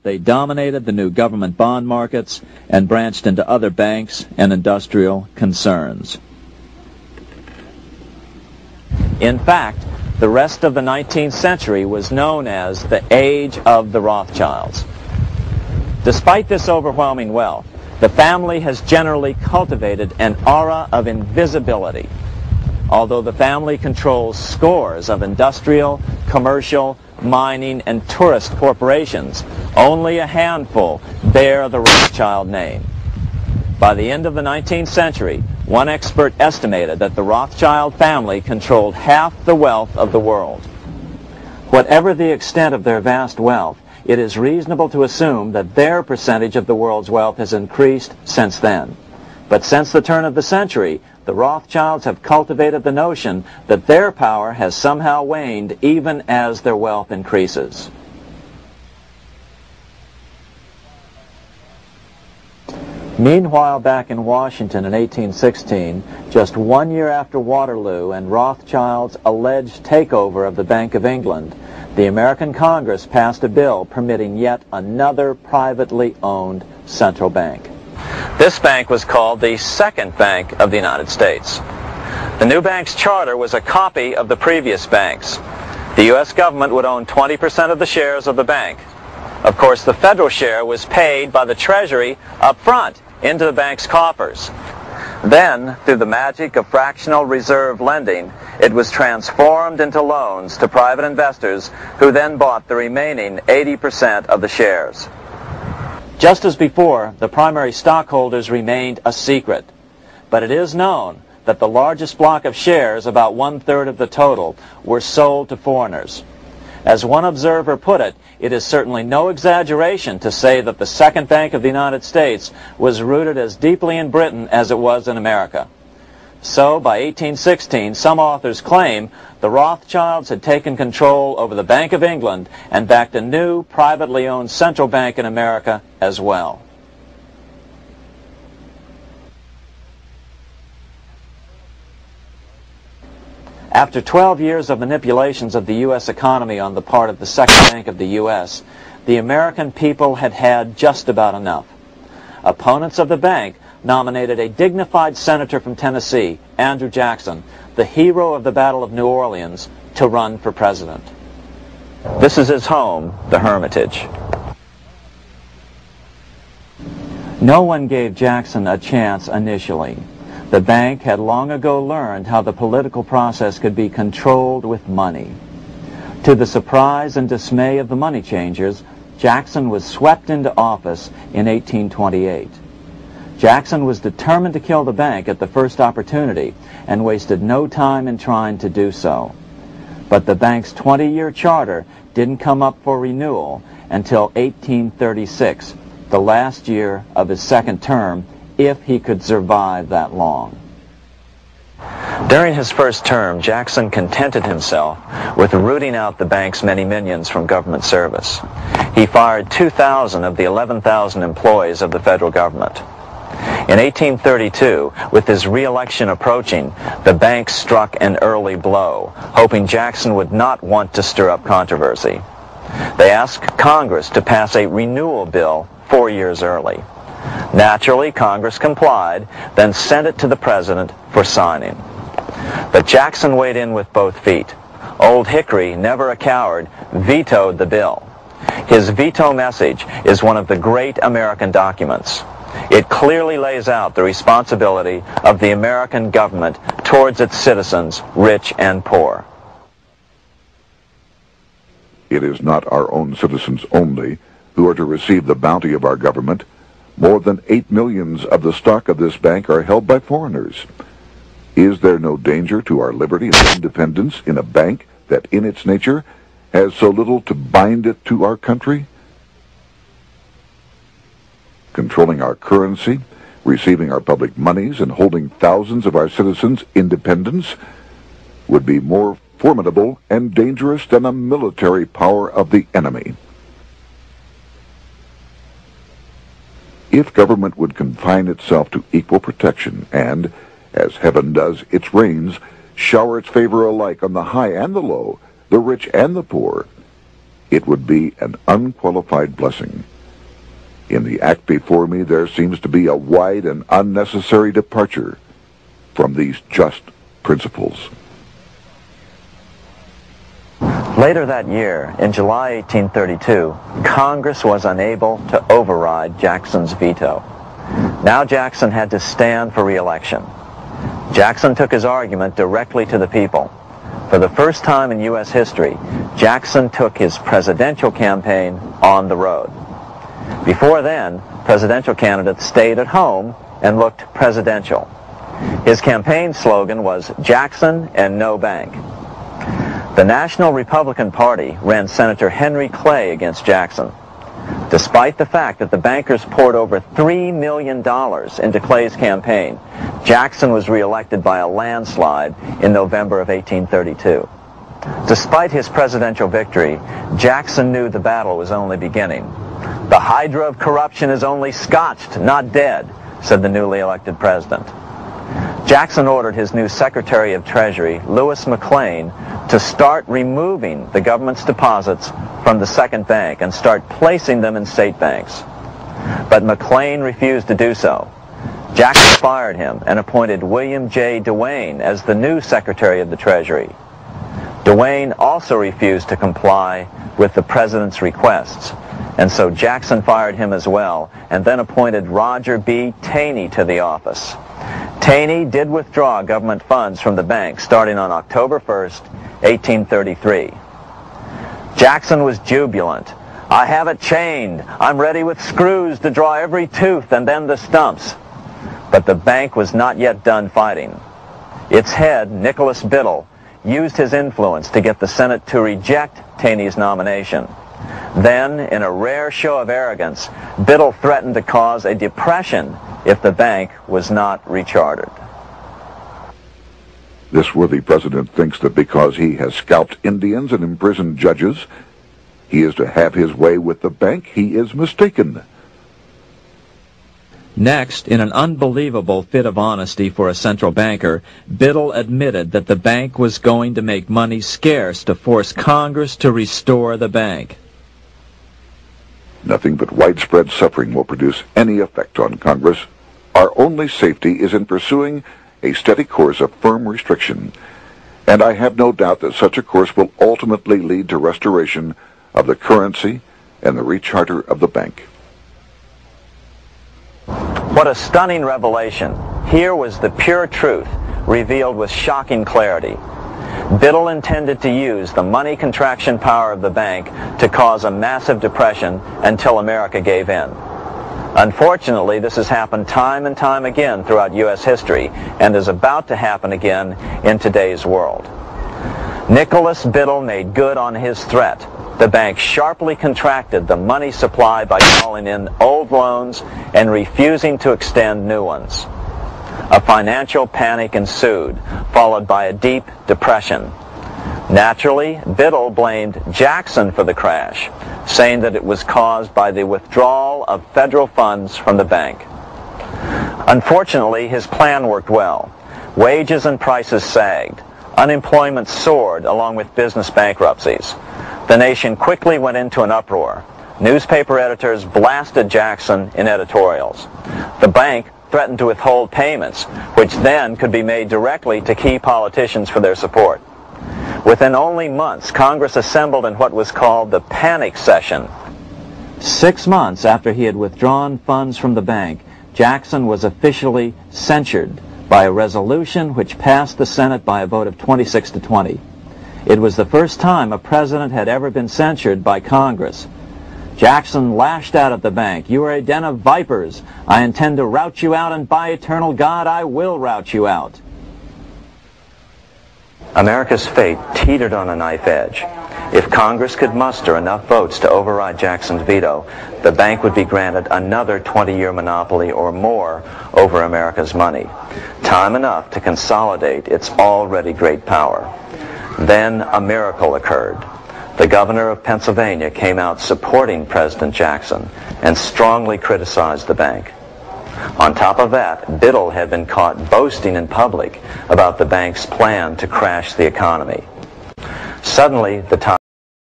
they dominated the new government bond markets and branched into other banks and industrial concerns. In fact, the rest of the 19th century was known as the Age of the Rothschilds. Despite this overwhelming wealth, the family has generally cultivated an aura of invisibility. Although the family controls scores of industrial, commercial, mining, and tourist corporations, only a handful bear the Rothschild name. By the end of the 19th century, one expert estimated that the Rothschild family controlled half the wealth of the world. Whatever the extent of their vast wealth, it is reasonable to assume that their percentage of the world's wealth has increased since then. But since the turn of the century, the Rothschilds have cultivated the notion that their power has somehow waned even as their wealth increases. Meanwhile, back in Washington in 1816, just 1 year after Waterloo and Rothschild's alleged takeover of the Bank of England, the American Congress passed a bill permitting yet another privately owned central bank. This bank was called the Second Bank of the United States. The new bank's charter was a copy of the previous banks. The U.S. government would own 20% of the shares of the bank. Of course, the federal share was paid by the Treasury up front into the bank's coffers. Then, through the magic of fractional reserve lending, it was transformed into loans to private investors who then bought the remaining 80% of the shares. Just as before, the primary stockholders remained a secret. But it is known that the largest block of shares, about 1/3 of the total, were sold to foreigners. As one observer put it, it is certainly no exaggeration to say that the Second Bank of the United States was rooted as deeply in Britain as it was in America. So, by 1816, some authors claim the Rothschilds had taken control over the Bank of England and backed a new, privately owned central bank in America as well. After 12 years of manipulations of the U.S. economy on the part of the Second Bank of the U.S., the American people had had just about enough. Opponents of the bank nominated a dignified senator from Tennessee, Andrew Jackson, the hero of the Battle of New Orleans, to run for president. This is his home, the Hermitage. No one gave Jackson a chance initially. The bank had long ago learned how the political process could be controlled with money. To the surprise and dismay of the money changers, Jackson was swept into office in 1828. Jackson was determined to kill the bank at the first opportunity and wasted no time in trying to do so. But the bank's 20-year charter didn't come up for renewal until 1836, the last year of his second term, if he could survive that long. During his first term, Jackson contented himself with rooting out the bank's many minions from government service. He fired 2,000 of the 11,000 employees of the federal government. In 1832, with his re-election approaching, the bank struck an early blow, hoping Jackson would not want to stir up controversy. They asked Congress to pass a renewal bill 4 years early. Naturally, Congress complied, then sent it to the president for signing. But Jackson weighed in with both feet. Old Hickory, never a coward, vetoed the bill. His veto message is one of the great American documents. It clearly lays out the responsibility of the American government towards its citizens, rich and poor. It is not our own citizens only who are to receive the bounty of our government. More than 8 millions of the stock of this bank are held by foreigners. Is there no danger to our liberty and independence in a bank that in its nature has so little to bind it to our country? Controlling our currency, receiving our public monies, and holding thousands of our citizens' independence would be more formidable and dangerous than a military power of the enemy. If government would confine itself to equal protection and, as heaven does its rains, shower its favor alike on the high and the low, the rich and the poor, it would be an unqualified blessing. In the act before me, there seems to be a wide and unnecessary departure from these just principles. Later that year, in July 1832, Congress was unable to override Jackson's veto. Now Jackson had to stand for re-election. Jackson took his argument directly to the people. For the first time in U.S. history, Jackson took his presidential campaign on the road. Before then, presidential candidates stayed at home and looked presidential. His campaign slogan was "Jackson and no bank." The National Republican Party ran Senator Henry Clay against Jackson. Despite the fact that the bankers poured over $3 million into Clay's campaign, Jackson was reelected by a landslide in November of 1832. Despite his presidential victory, Jackson knew the battle was only beginning. "The hydra of corruption is only scotched, not dead," said the newly elected president. Jackson ordered his new Secretary of Treasury, Lewis McLean, to start removing the government's deposits from the second bank and start placing them in state banks. But McLean refused to do so. Jackson fired him and appointed William J. Duane as the new Secretary of the Treasury. Duane also refused to comply with the president's requests, and so Jackson fired him as well, and then appointed Roger B. Taney to the office. Taney did withdraw government funds from the bank starting on October 1st, 1833. Jackson was jubilant. "I have it chained. I'm ready with screws to draw every tooth and then the stumps." But the bank was not yet done fighting. Its head, Nicholas Biddle, used his influence to get the Senate to reject Taney's nomination. Then, in a rare show of arrogance, Biddle threatened to cause a depression if the bank was not rechartered. This worthy president thinks that because he has scalped Indians and imprisoned judges, he is to have his way with the bank. He is mistaken. Next, in an unbelievable fit of honesty for a central banker, Biddle admitted that the bank was going to make money scarce to force Congress to restore the bank. Nothing but widespread suffering will produce any effect on Congress. Our only safety is in pursuing a steady course of firm restriction, and I have no doubt that such a course will ultimately lead to restoration of the currency and the recharter of the bank. What a stunning revelation. Here was the pure truth, revealed with shocking clarity. Biddle intended to use the money contraction power of the bank to cause a massive depression until America gave in. Unfortunately, this has happened time and time again throughout U.S. history and is about to happen again in today's world. Nicholas Biddle made good on his threat. The bank sharply contracted the money supply by calling in old loans and refusing to extend new ones. A financial panic ensued, followed by a deep depression. Naturally, Biddle blamed Jackson for the crash, saying that it was caused by the withdrawal of federal funds from the bank. Unfortunately, his plan worked well. Wages and prices sagged. Unemployment soared along with business bankruptcies. The nation quickly went into an uproar. Newspaper editors blasted Jackson in editorials. The bank threatened to withhold payments, which then could be made directly to key politicians for their support. Within only months, Congress assembled in what was called the panic session. 6 months after he had withdrawn funds from the bank, Jackson was officially censured by a resolution which passed the Senate by a vote of 26 to 20. It was the first time a president had ever been censured by Congress. Jackson lashed out at the bank. "You are a den of vipers. I intend to rout you out, and by eternal God, I will rout you out." America's fate teetered on a knife edge. If Congress could muster enough votes to override Jackson's veto, the bank would be granted another 20-year monopoly or more over America's money, time enough to consolidate its already great power. Then a miracle occurred. The governor of Pennsylvania came out supporting President Jackson and strongly criticized the bank. On top of that, Biddle had been caught boasting in public about the bank's plan to crash the economy. Suddenly, the